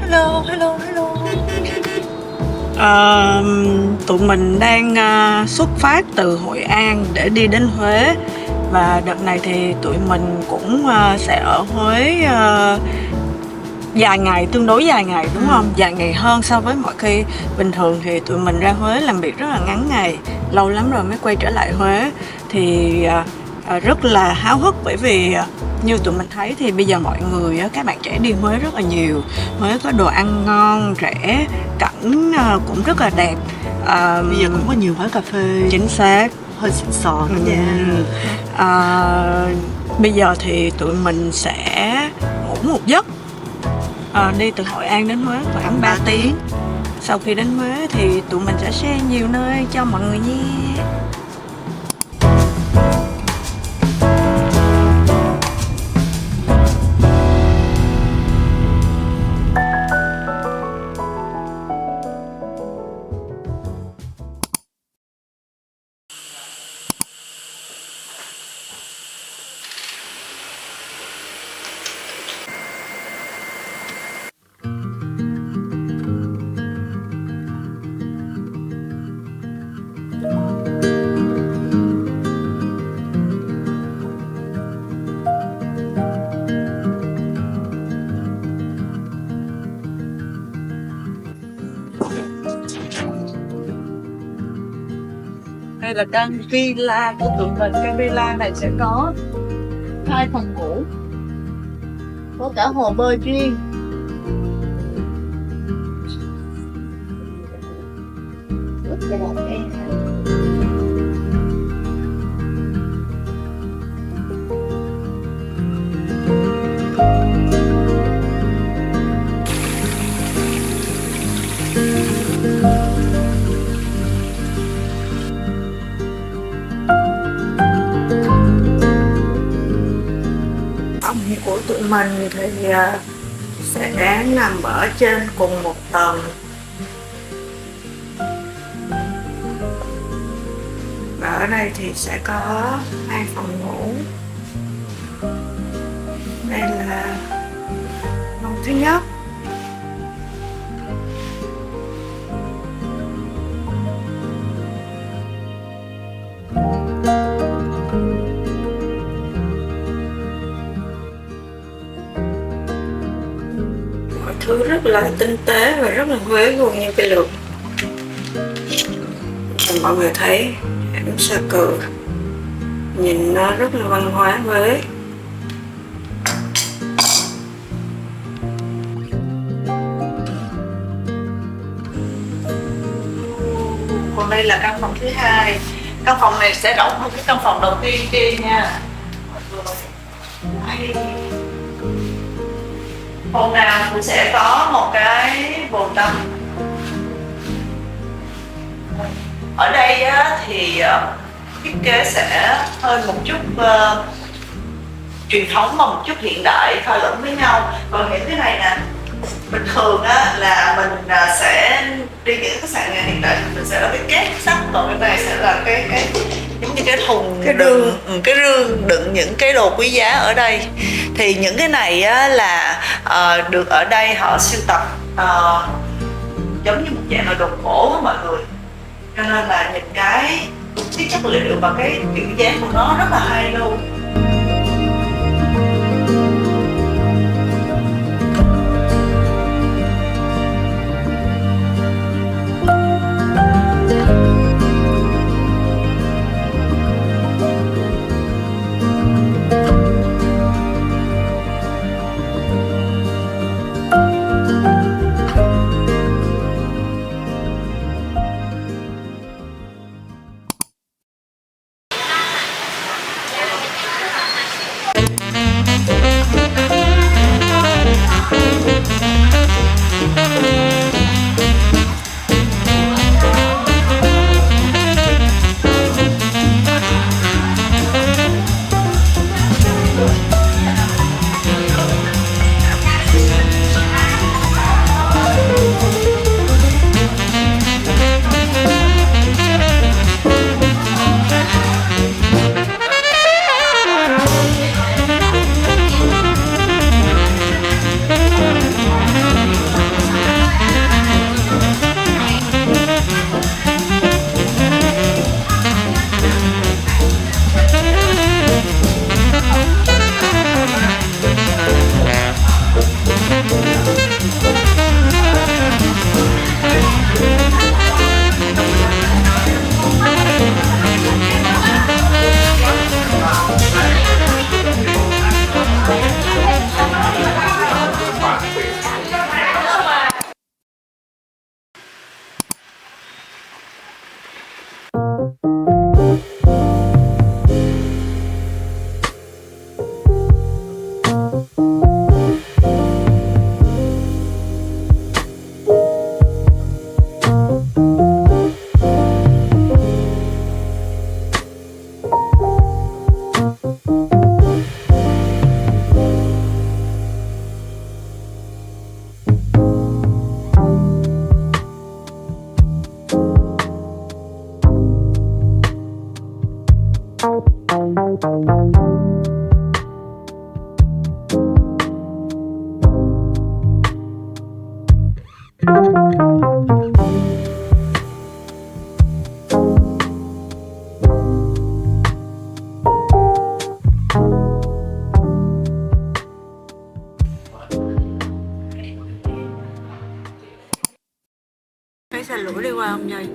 Hello, hello, hello. Tụi mình đang xuất phát từ Hội An để đi đến Huế. Và đợt này thì tụi mình cũng sẽ ở Huế vài ngày, tương đối vài ngày đúng không? Vài ngày hơn so với mọi khi. Bình thường thì tụi mình ra Huế làm việc rất là ngắn ngày, lâu lắm rồi mới quay trở lại Huế. Thì rất là háo hức bởi vì như tụi mình thấy thì bây giờ mọi người, các bạn trẻ đi Huế rất là nhiều. Huế có đồ ăn ngon, rẻ, cảnh cũng rất là đẹp. Bây giờ cũng có nhiều quán cà phê Chính xác. hơi xịn sò nữa nha. Bây giờ thì tụi mình sẽ ngủ một giấc, đi từ Hội An đến Huế khoảng 3 tiếng. Sau khi đến Huế thì tụi mình sẽ share nhiều nơi cho mọi người nhé. Đây là căn villa của tụi mình. Căn villa này sẽ có 2 phòng ngủ, có cả hồ bơi riêng. Rất là đẹp. Phòng của tụi mình thì sẽ nằm ở trên cùng một tầng. Và ở đây thì sẽ có 2 phòng ngủ. Đây là phòng thứ nhất. Mọi thứ rất là tinh tế và rất là Huế luôn, như cái lượt mọi người thấy hẻm Sa Cừ, nhìn nó rất là văn hóa Huế. Còn đây là căn phòng thứ hai. Căn phòng này sẽ rộng hơn cái căn phòng đầu tiên kia nha. Phòng nào cũng sẽ có một cái bồn tắm. Ở đây á, thì thiết kế sẽ hơi một chút truyền thống và một chút hiện đại pha lẫn với nhau. Còn những cái này nè, bình thường á, là mình sẽ đi những khách sạn hiện đại thì mình sẽ là cái két sắt, còn cái này sẽ là cái giống như cái thùng, cái rương đựng những cái đồ quý giá ở đây. Thì những cái này á, là được ở đây họ sưu tập giống như một dạng là đồ cổ của mọi người, cho nên là nhìn cái chất liệu và cái kiểu dáng của nó rất là hay luôn. Thấy xe lửa đi qua không vậy?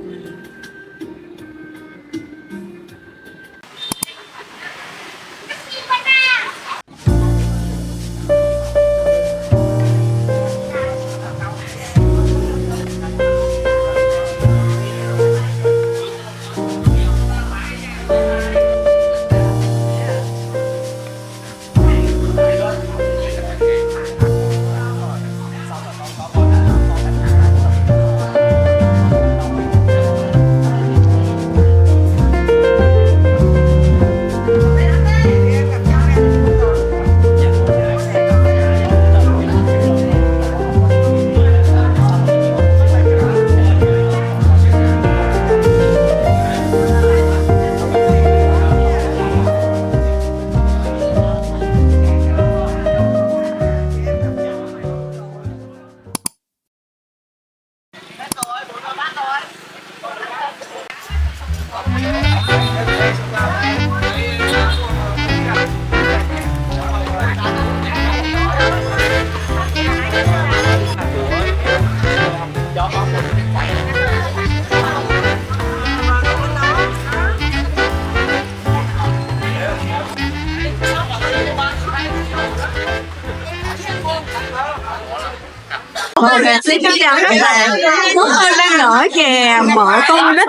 Xin chào các bạn, chúng tôi đang ở chè Mợ Công Đức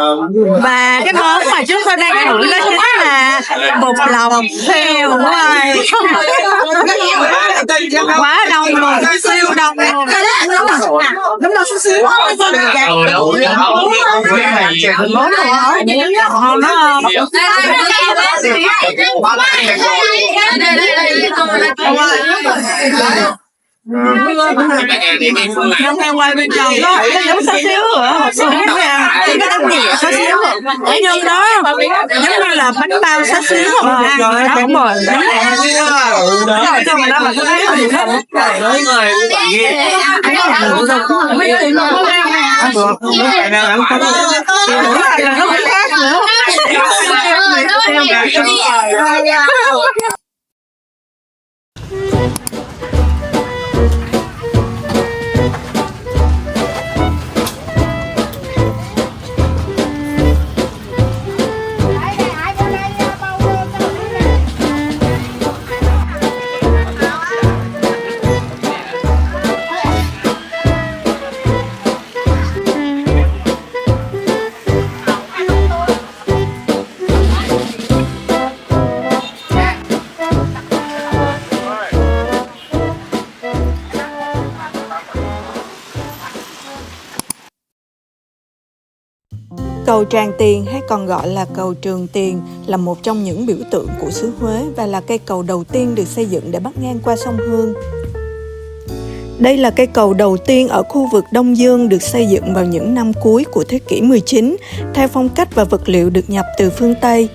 và cái món mà chúng tôi đang thử đó chính là bột lòng heo quay. Quá đông luôn, siêu đông luôn. Đúng đâu xíu. Trong heo quay bên trong đó giống xá xíu hả? Cái bánh gì xá xíu ở nhân đó giống như là bánh bao xá xíu mà ăn đúng rồi. Trong đó là cái gì hết. Nó cũng khác nữa. Cầu Tràng Tiền hay còn gọi là cầu Trường Tiền là một trong những biểu tượng của xứ Huế và là cây cầu đầu tiên được xây dựng để bắc ngang qua sông Hương. Đây là cây cầu đầu tiên ở khu vực Đông Dương được xây dựng vào những năm cuối của thế kỷ 19 theo phong cách và vật liệu được nhập từ phương Tây.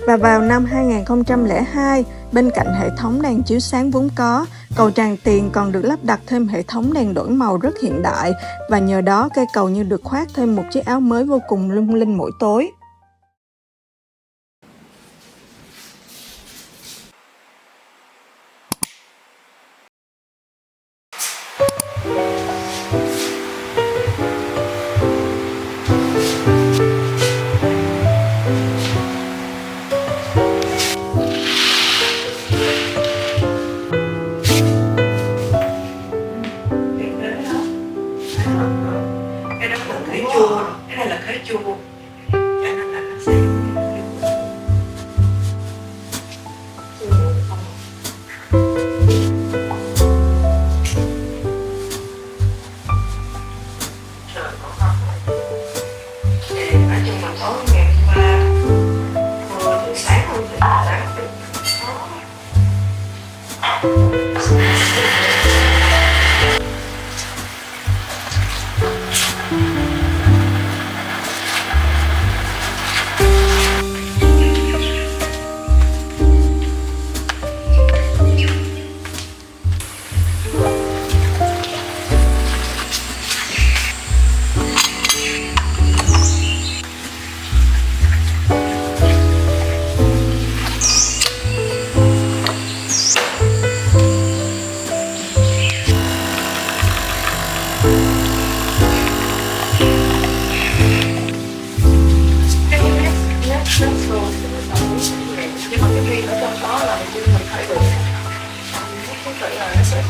Và vào năm 2002, bên cạnh hệ thống đèn chiếu sáng vốn có, cầu Tràng Tiền còn được lắp đặt thêm hệ thống đèn đổi màu rất hiện đại và nhờ đó cây cầu như được khoác thêm một chiếc áo mới vô cùng lung linh mỗi tối. chua, cái này là khế chua, cho nên là nó sẽ nói chung là tối ngày hôm qua mưa từ sáng luôn, từ sáng nhưng mà cái viên ở trong đó là mình phải được cái tự là nó sẽ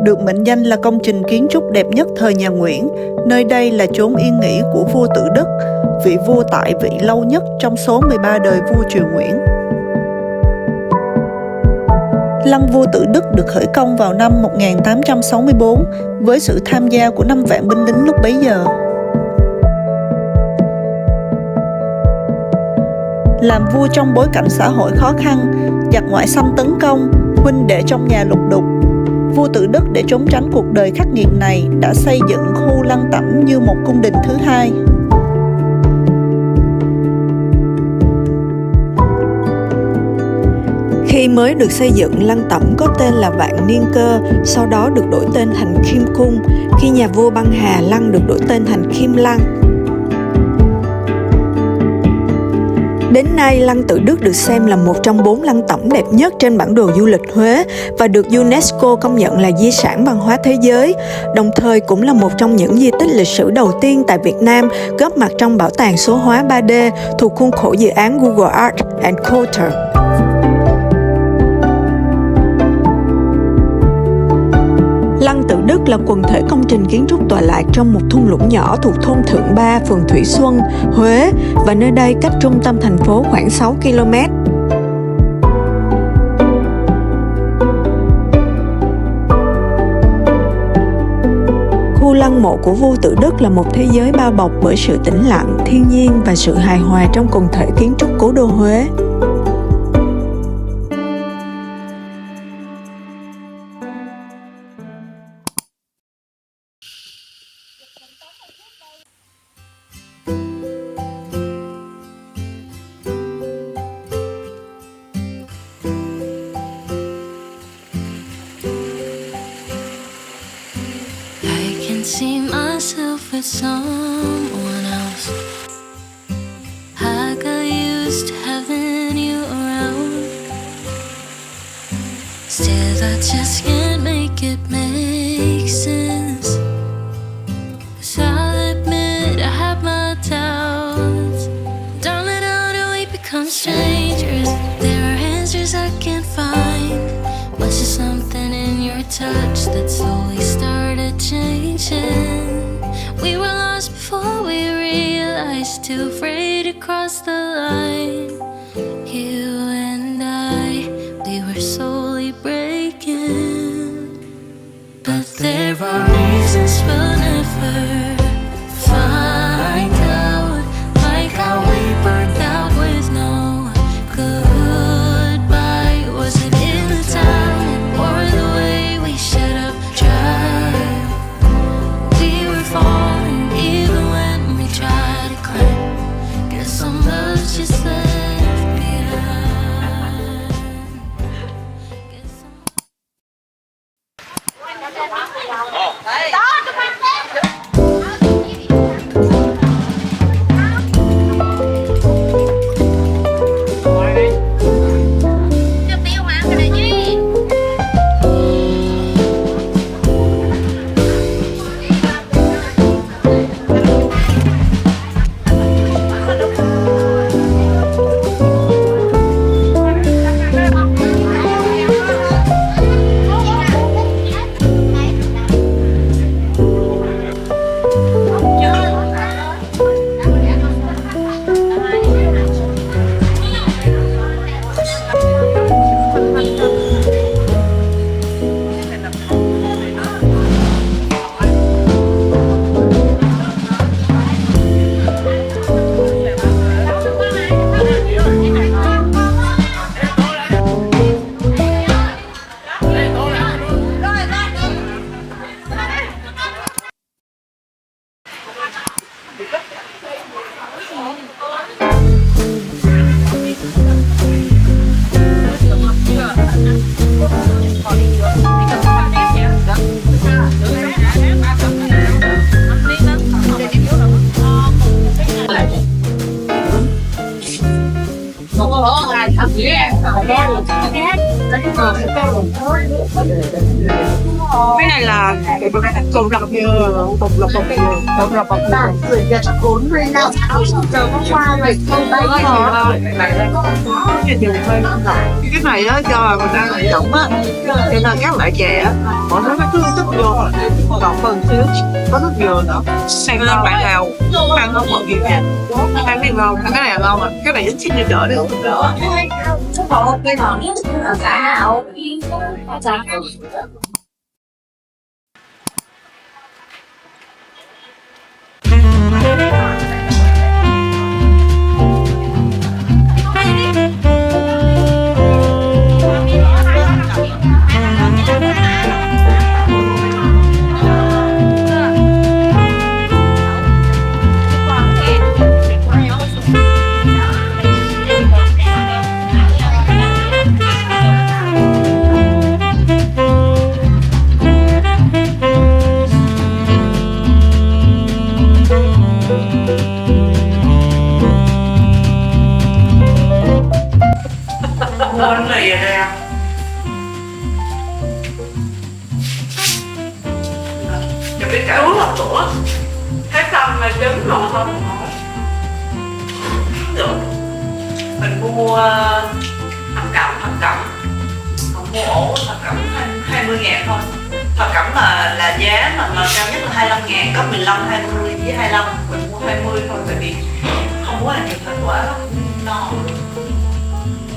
Được mệnh danh là công trình kiến trúc đẹp nhất thời nhà Nguyễn, nơi đây là chốn yên nghỉ của vua Tự Đức, vị vua tại vị lâu nhất trong số 13 đời vua triều Nguyễn. Lăng vua Tự Đức được khởi công vào năm 1864 với sự tham gia của 5 vạn binh lính lúc bấy giờ. Làm vua trong bối cảnh xã hội khó khăn, giặc ngoại xâm tấn công, huynh đệ trong nhà lục đục, vua Tự Đức để trốn tránh cuộc đời khắc nghiệt này đã xây dựng khu Lăng Tẩm như một cung đình thứ hai. Khi mới được xây dựng, Lăng Tẩm có tên là Vạn Niên Cơ, sau đó được đổi tên thành Khiêm Cung. Khi nhà vua băng hà, lăng được đổi tên thành Khiêm Lăng. Đến nay, Lăng Tự Đức được xem là một trong 4 lăng tẩm đẹp nhất trên bản đồ du lịch Huế và được UNESCO công nhận là di sản văn hóa thế giới, đồng thời cũng là một trong những di tích lịch sử đầu tiên tại Việt Nam góp mặt trong bảo tàng số hóa 3D thuộc khuôn khổ dự án Google Art and Culture. Lăng Tự Đức là quần thể công trình kiến trúc tọa lạc trong một thung lũng nhỏ thuộc thôn Thượng Ba, phường Thủy Xuân, Huế, và nơi đây cách trung tâm thành phố khoảng 6 km. Khu lăng mộ của vua Tự Đức là một thế giới bao bọc bởi sự tĩnh lặng, thiên nhiên và sự hài hòa trong quần thể kiến trúc cố đô Huế. See myself with someone else. I got used to having you around. Still, I just can't make it make sense. 'Cause I'll admit I have my doubts. Darling, how do we become strangers? There are answers I can't find. Was there something in your touch that slowly started changing? We were lost before we realized, too afraid to cross the line. You and I, we were slowly breaking. But there are reasons we'll never find out, like how we burned out with no goodbye. Was it in the time or the way we shut up drive? We were falling even when we tried to climb. Guess some love's just left behind. Guess some... Cùng lọc dừa, cùng lọc bọc dừa, cùng lọc bọc dừa. Gửi Nhật 45 giờ hôm qua rồi không bay hả? Cái này á cho mình ăn lại giọng á, cho nên các loại chè á, bọn nó cứ chút vô, còn phần xíu có nước dừa nữa. Ăn ngon bạn nào ăn không mọi việc nha, ăn cái ngon, cái này là ngon à, cái này dính xin đỡ đi không đỡ. Mua bánh mì ở đây không? Cho biết cả uống một bữa. Hết xong là trứng rồi không? Được. Mình mua thập cẩm. Không mua ổ thập cẩm 20.000 thôi. Thập cẩm là giá mà cao nhất là 25.000, có 15, 20 với 25. Mình mua 20 thôi tại vì không muốn ăn nhiều thịt quá no.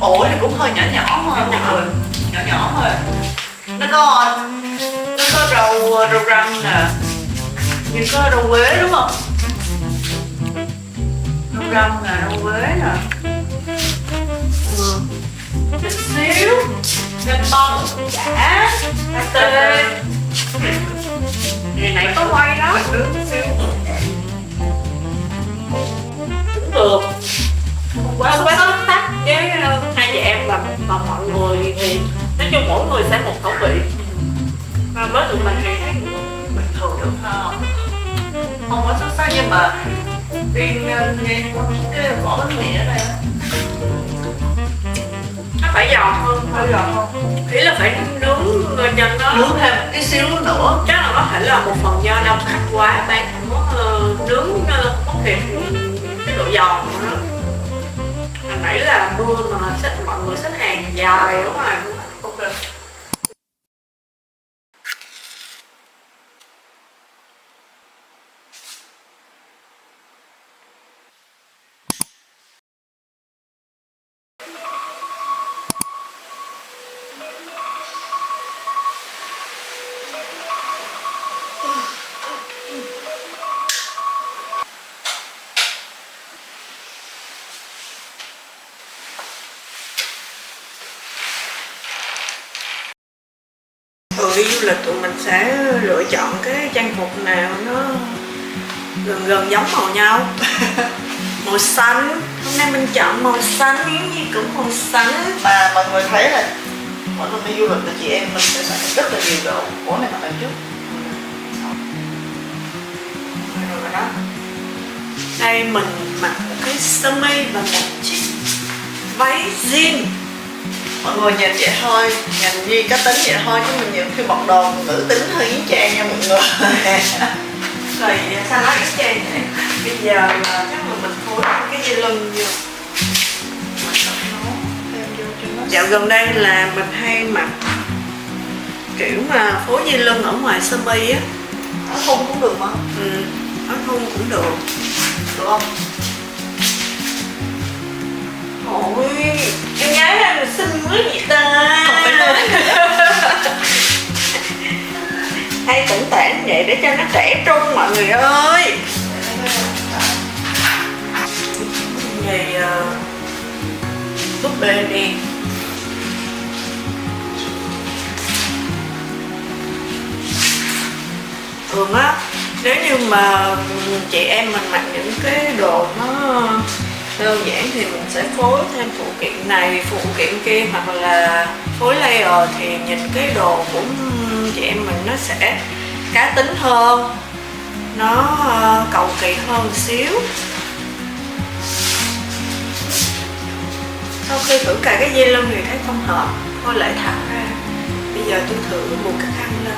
Ổi thì cũng hơi nhỏ thôi mọi người, nhỏ thôi. Nó có rau răm nè, nhưng có rau quế đúng không? Rau răm nè, rau quế nè, thịt xíu, nem bông, chả, tê. Ngày nãy có quay đó. Cũng được. Không quá tốt tắc với hai chị em và còn mọi người thì nói chung mỗi người sẽ một khẩu vị, và với tụi mình thì thấy bình thường được không có xuất sắc, nhưng mà riêng nghe cái vỏ bánh mì ở đây nó phải giòn hơn ý là phải nướng cho nó nướng thêm một tí xíu nữa, chắc là có thể là một phần do đông khách quá bán không có nướng không kịp cái độ giòn của nó. Hồi nãy là mưa mà mọi người xếp hàng dài đúng rồi, không được. Thường đi du lịch tụi mình sẽ lựa chọn cái trang phục nào nó gần giống màu nhau. Màu xanh, hôm nay mình chọn màu xanh, cái gì cũng màu xanh. Mà mọi người thấy là mỗi lần đi du lịch là chị em mình sẽ xài rất là nhiều đồ. Ủa này mặc lại trước. Rồi đó. Đây mình mặc một cái sơ mi và một chiếc váy jean. Mọi người nhìn vậy thôi, nhìn Nhi cá tính vậy thôi, chứ mình nhiều khi bọc đồ nữ tính hơi yến trang nha mọi người. Rồi sao nói yến trang vậy? Bây giờ là chắc là mình phối cái dây lưng vô. Mình sẽ nấu thêm vô cho nó. Dạo gần đây là mình hay mặc kiểu mà phối dây lưng ở ngoài sơ mi á. Áo thun cũng được mà. Áo thun cũng được. Được không? Ôi, em gái anh xinh quá vậy ta. Không phải nói. Hay tưởng tản vậy để cho nó trẻ trung mọi người ơi. Vậy búp bê đi. Thường á, nếu như mà chị em mình mặc những cái đồ nó đơn giản thì mình sẽ phối thêm phụ kiện này, phụ kiện kia, hoặc là phối layer thì nhìn cái đồ của chị em mình nó sẽ cá tính hơn, nó cầu kỳ hơn một xíu. Sau khi thử cài cái dây lưng thì thấy không hợp, thôi lại thẳng ra. Bây giờ tôi thử buộc cái khăn lên.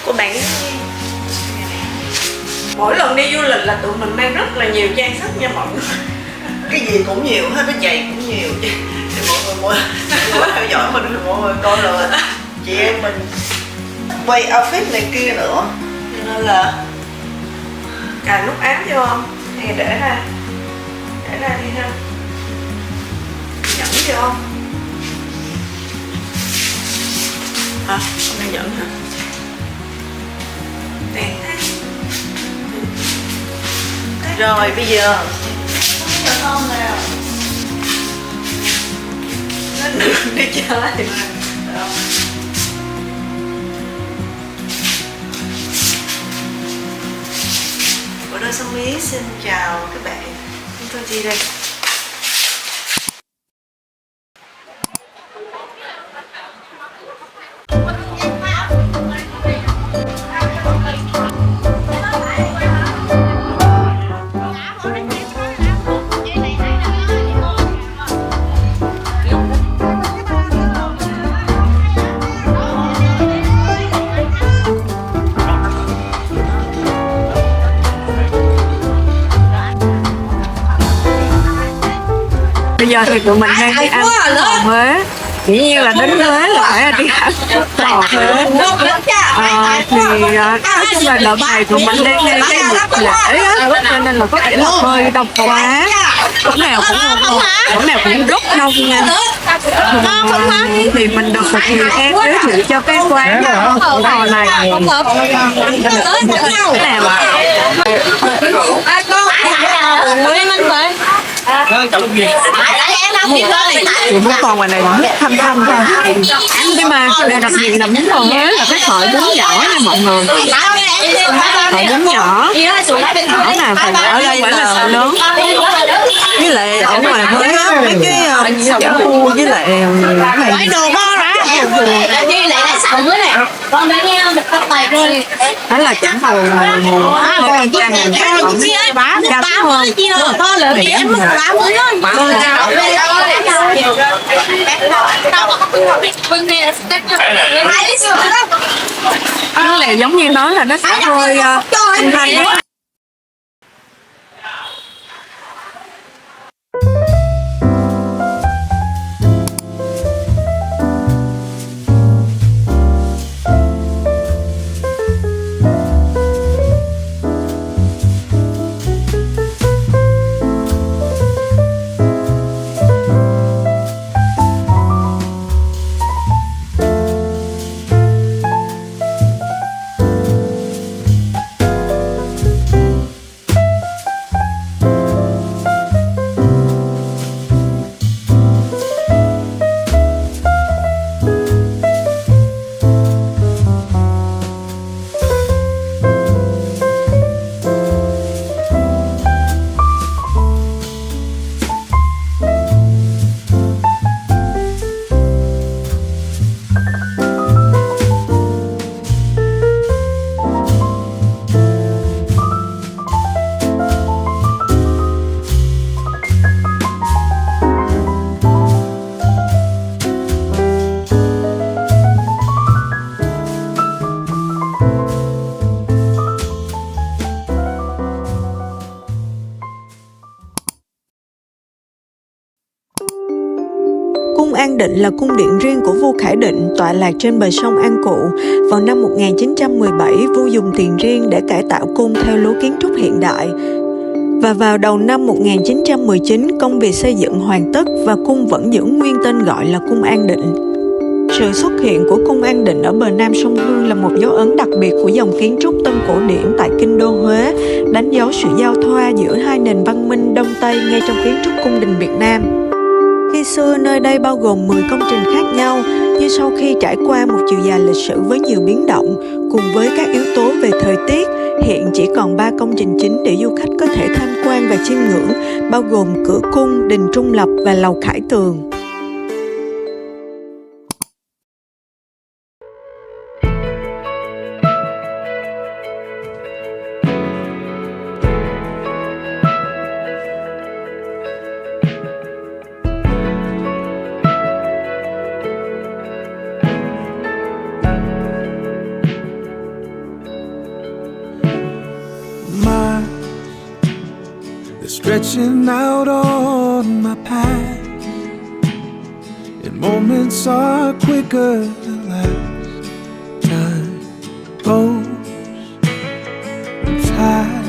Của bạn mỗi lần đi du lịch là tụi mình mang rất là nhiều trang sức nha mọi người. Cái gì cũng nhiều hết, cái giày cũng nhiều thì mọi người theo dõi mình thì mọi người coi là chị em mình quay outfit này kia nữa, cho nên là Cài nút áo vô không? Hay để ra đi ha. Nhẫn vô không? Hả? Không đang nhẫn hả? Đèn thế. rồi bây giờ không nào Lên đường đi chơi. Bữa đôi Sông Mí xin chào các bạn, chúng tôi đi đây. Bây giờ thì tụi mình đang đi ăn bò Huế. Dĩ nhiên là đến Huế là phải đi ăn bò Huế. Nói chung là đợt này tụi mình đang đi cái dịp lễ á, cho nên là có thể là hơi đông quá. Chỗ nào cũng rất đông nha. Thì mình được một người em giới thiệu cho cái quán bò này. Cái nào ạ? Chị muốn còn ngoài này là nước thâm thâm thôi. Nhưng mà điều đặc biệt là bún bò Huế là cái sợi bún nhỏ nha mọi người. Sợi bún nhỏ. Nhỏ nào phải ở đây phải là sợi lớn. Với lại ở ngoài Huế á, mấy cái chả cu với lại đồ ngon đó. Đó là chả màu hơn trang hàng bán cao hơn. Nó là giống như nói là nó sẽ hơi thanh thanh á. Cung An Định là cung điện riêng của vua Khải Định tọa lạc trên bờ sông An Cụ. Vào năm 1917, vua dùng tiền riêng để cải tạo cung theo lối kiến trúc hiện đại. Và vào đầu năm 1919, công việc xây dựng hoàn tất và cung vẫn giữ nguyên tên gọi là Cung An Định. Sự xuất hiện của Cung An Định ở bờ nam sông Hương là một dấu ấn đặc biệt của dòng kiến trúc Tân cổ điển tại kinh đô Huế, đánh dấu sự giao thoa giữa hai nền văn minh Đông Tây ngay trong kiến trúc cung đình Việt Nam. Khi xưa, nơi đây bao gồm 10 công trình khác nhau, nhưng sau khi trải qua một chiều dài lịch sử với nhiều biến động, cùng với các yếu tố về thời tiết, hiện chỉ còn 3 công trình chính để du khách có thể tham quan và chiêm ngưỡng, bao gồm cửa cung, đình Trung Lập và lầu Khải Tường. stretching out on my path, and moments are quicker than last. Time goes, I'm tired,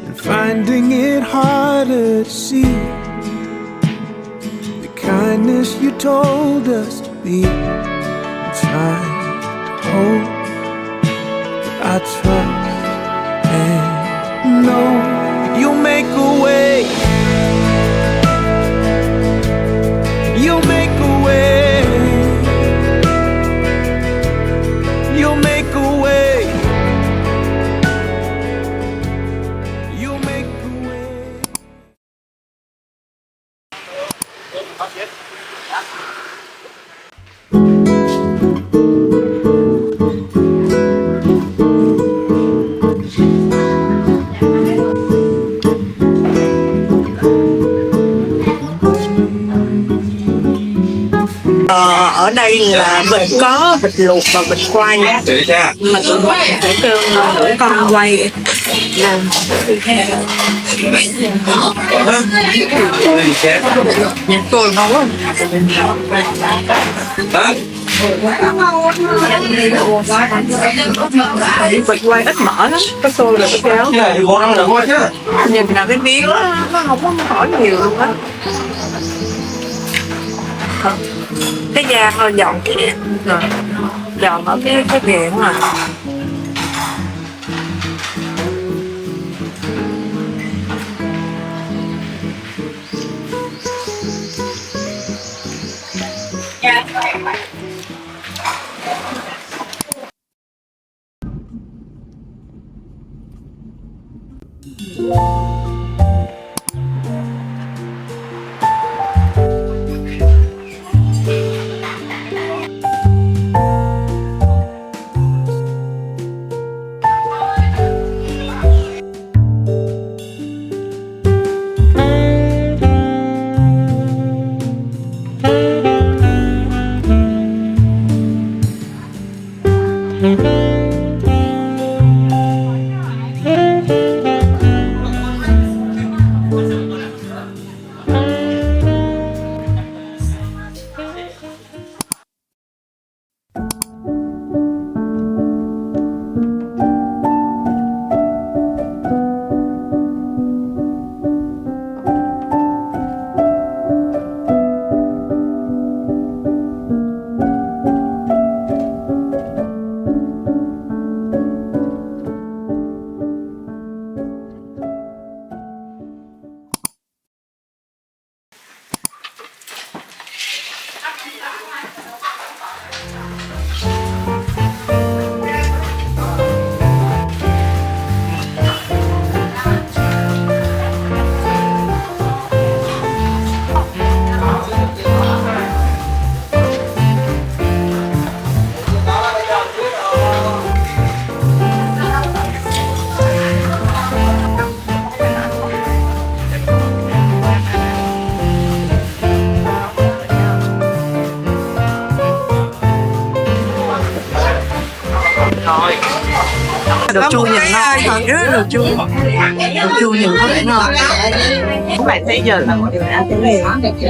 and finding it harder to see the kindness you told us to be. I'm trying to hold, but I trust and know you'll make a way. You'll make a way. You'll make a way. You'll make a way. Ở đây là vịt có vịt luộc và vịt quay, mà tụi mình phải kêu mỗi con quay. Tôi nấu vịt quay ít mỡ lắm, cái xôi là cái kéo. Nhìn là cái miếng nó không có mỡ nhiều luôn á. Cái da hơi giòn kìa, giòn ở cái miệng mà. Đồ chua nhìn ngon, rất là đồ chua. Đồ chua nhìn có vẻ ngon. Các bạn thấy giờ là mọi người ăn cái gì?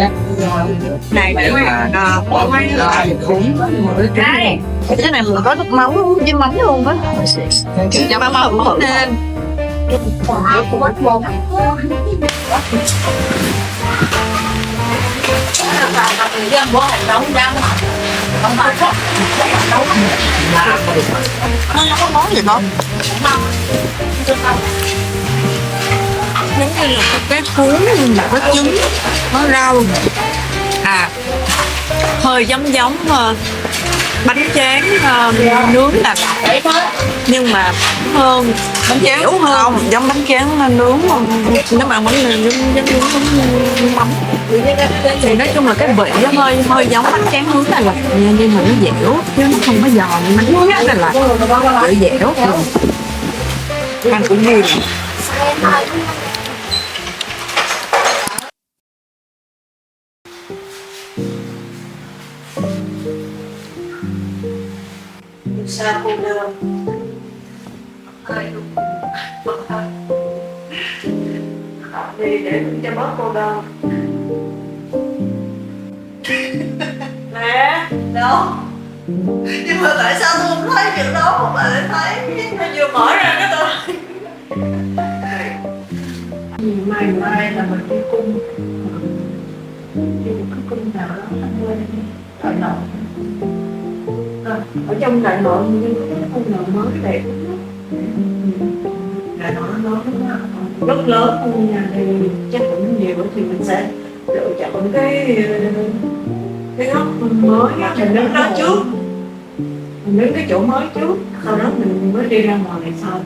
Này để mà cuốn cái này mình có nước mắm với mắm luôn á. Cho mắm hầm lên. Nó có món gì không? Giống như là cái cuốn là có trứng, có rau. À, hơi giống bánh tráng nướng là nhưng mà hơn bánh tráng hơn không, giống bánh tráng nướng không? Nếu mà bánh giống mắm thì nói chung là cái vị nó hơi giống bánh tráng nướng Đà Lạt nha, nhưng mà nó dẻo chứ nó không có giòn như bánh tráng Đà Lạt, dẻo ăn cũng vui. Sao cô đơn? thì để cho bớt cô đơn. Nè, đâu? Nhưng mà tại sao tôi không thấy chuyện đó mà lại thấy nó vừa mở ra cái tôi. Mai là mình đi cung, đi một cái cung nào đó anh quên Đại Nội. Ở trong Đại Nội nhưng có cái cung nào mới đẹp lắm. Đại Nội nó lớn lắm, rất lớn luôn nha, thì chắc cũng nhiều thì mình sẽ lựa chọn cái góc mới á, mình đứng đó trước, mình đứng cái chỗ mới trước, sau đó mình mới đi ra ngoài sau.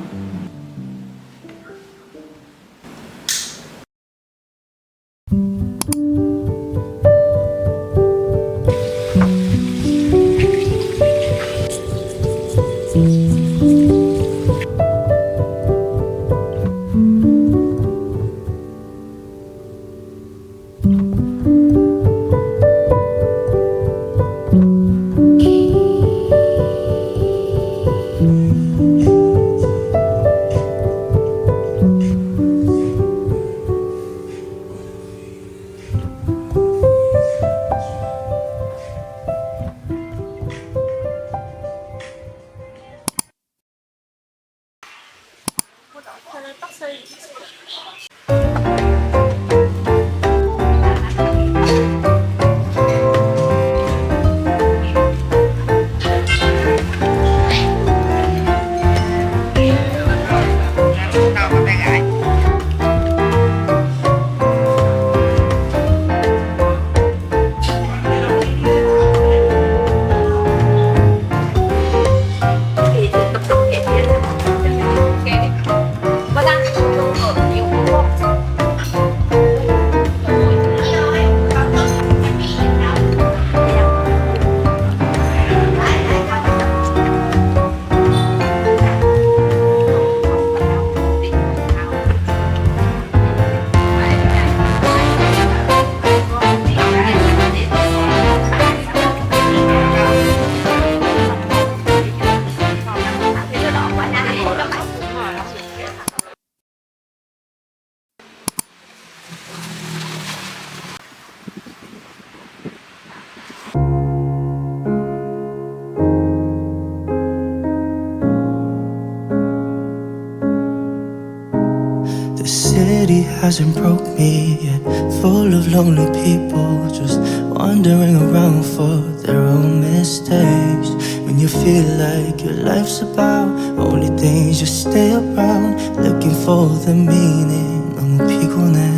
The city hasn't broke me yet, full of lonely people just wandering around for their own mistakes. When you feel like your life's about only things, you stay around looking for the meaning. 너무 피곤해,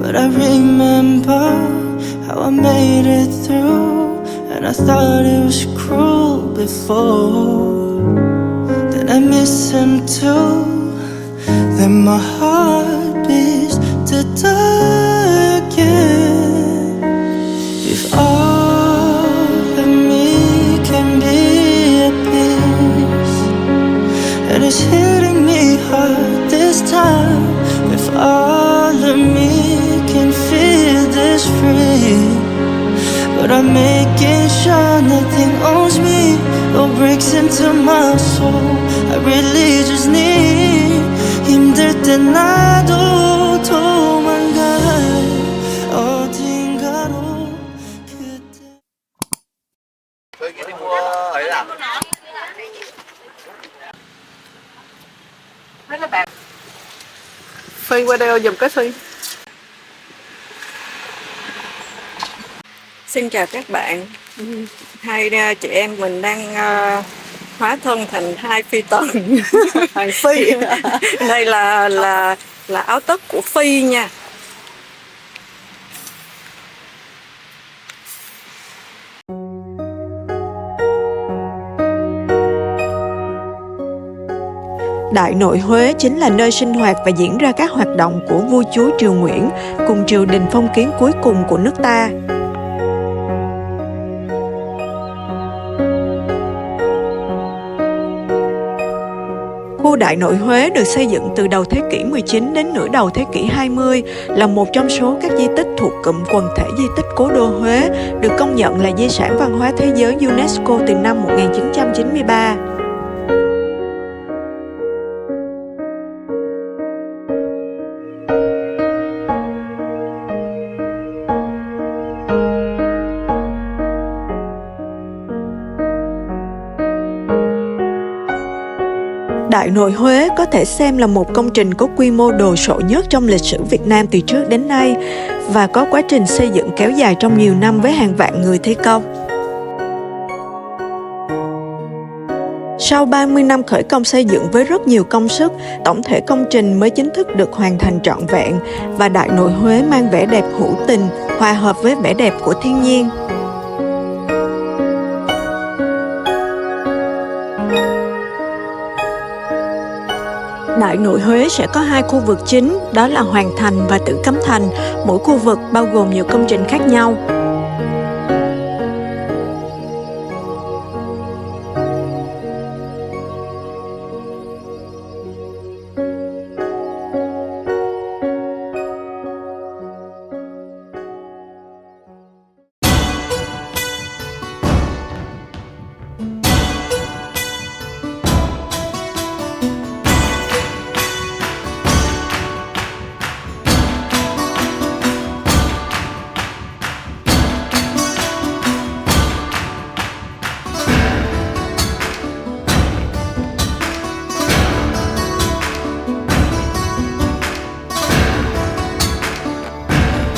but I remember how I made it through, and I thought it was cruel before. Then I miss him too. Then my heart beats to die again. If all of me can be at peace, and it's hitting me hard this time. If all of me can feel this free, but I'm making sure nothing owns me, no breaks into my soul. I really just need. 힘들 때 나도 도망갈 어딘가로 그때. Đi mua ấy là Phi qua đây giùm cái Phi. Xin chào các bạn. Hai chị em mình đang hóa thân thành hai phi tần. Hai Phi. Đây là áo tất của Phi nha. Đại Nội Huế chính là nơi sinh hoạt và diễn ra các hoạt động của vua chúa Triều Nguyễn cùng triều đình phong kiến cuối cùng của nước ta. Khu Đại Nội Huế được xây dựng từ đầu thế kỷ 19 đến nửa đầu thế kỷ 20, là một trong số các di tích thuộc cụm quần thể di tích Cố đô Huế, được công nhận là di sản văn hóa thế giới UNESCO từ năm 1993. Đại nội Huế có thể xem là một công trình có quy mô đồ sộ nhất trong lịch sử Việt Nam từ trước đến nay và có quá trình xây dựng kéo dài trong nhiều năm với hàng vạn người thi công. Sau 30 năm khởi công xây dựng với rất nhiều công sức, tổng thể công trình mới chính thức được hoàn thành trọn vẹn và Đại nội Huế mang vẻ đẹp hữu tình, hòa hợp với vẻ đẹp của thiên nhiên. Đại nội Huế sẽ có 2 khu vực chính, đó là Hoàng Thành và Tử Cấm Thành, mỗi khu vực bao gồm nhiều công trình khác nhau.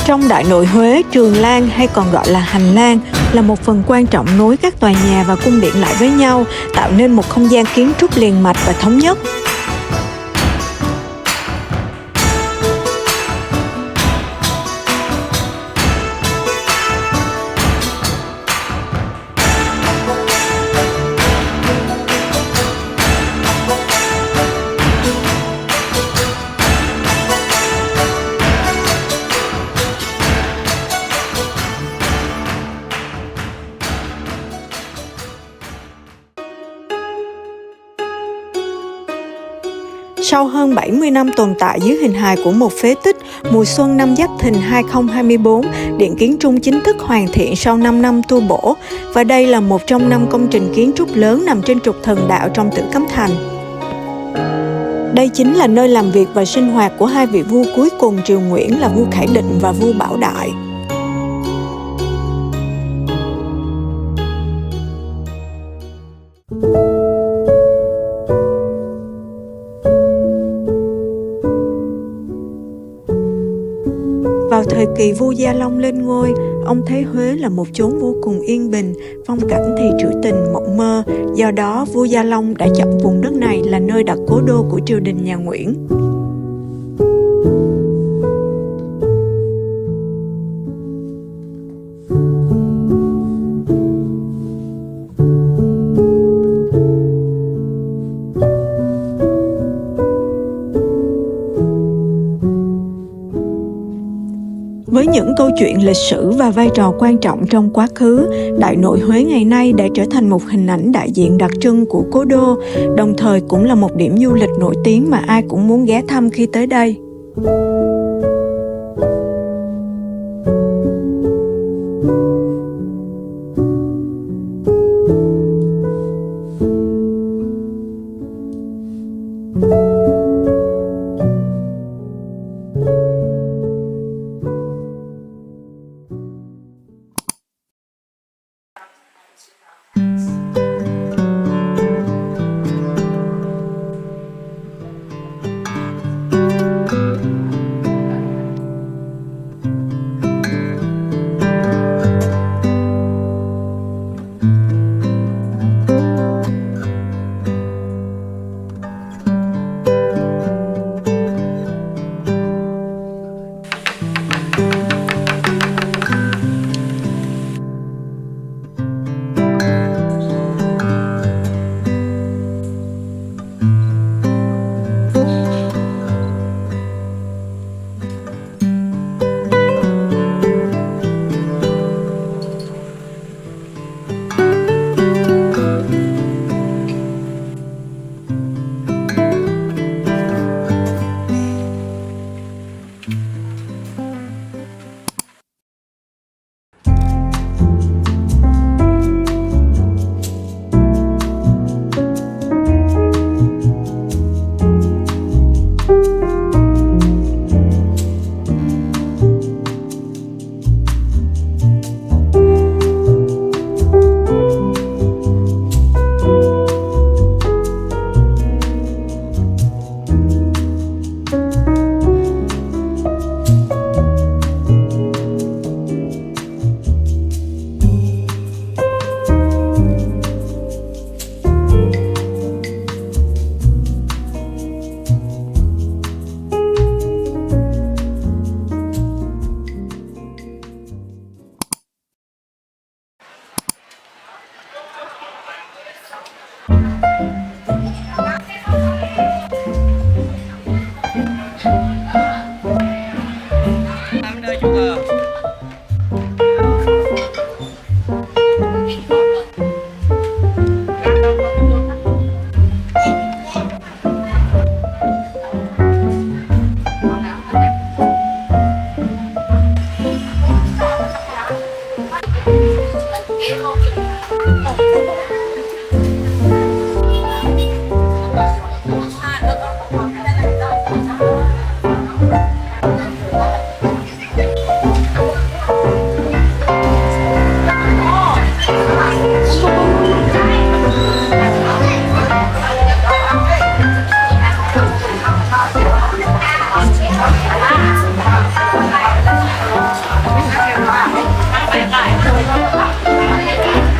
Trong Đại nội Huế, Trường Lan hay còn gọi là hành lang là một phần quan trọng nối các tòa nhà và cung điện lại với nhau, tạo nên một không gian kiến trúc liền mạch và thống nhất. Sau hơn 70 năm tồn tại dưới hình hài của một phế tích, mùa xuân năm Giáp Thìn 2024, Điện Kiến Trung chính thức hoàn thiện sau 5 năm tu bổ, và đây là một trong 5 công trình kiến trúc lớn nằm trên trục thần đạo trong Tử Cấm Thành. Đây chính là nơi làm việc và sinh hoạt của 2 vị vua cuối cùng triều Nguyễn là vua Khải Định và vua Bảo Đại. Vào thời kỳ vua Gia Long lên ngôi, ông thấy Huế là một chốn vô cùng yên bình, phong cảnh thì trữ tình mộng mơ. Do đó, vua Gia Long đã chọn vùng đất này là nơi đặt cố đô của triều đình nhà Nguyễn. Với những câu chuyện lịch sử và vai trò quan trọng trong quá khứ, Đại nội Huế ngày nay đã trở thành một hình ảnh đại diện đặc trưng của cố đô, đồng thời cũng là một điểm du lịch nổi tiếng mà ai cũng muốn ghé thăm khi tới đây. Hãy subscribe cho kênh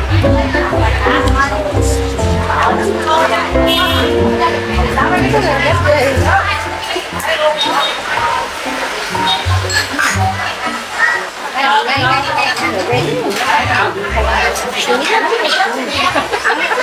Ghiền Mì Gõ để không bỏ lỡ những video hấp dẫn.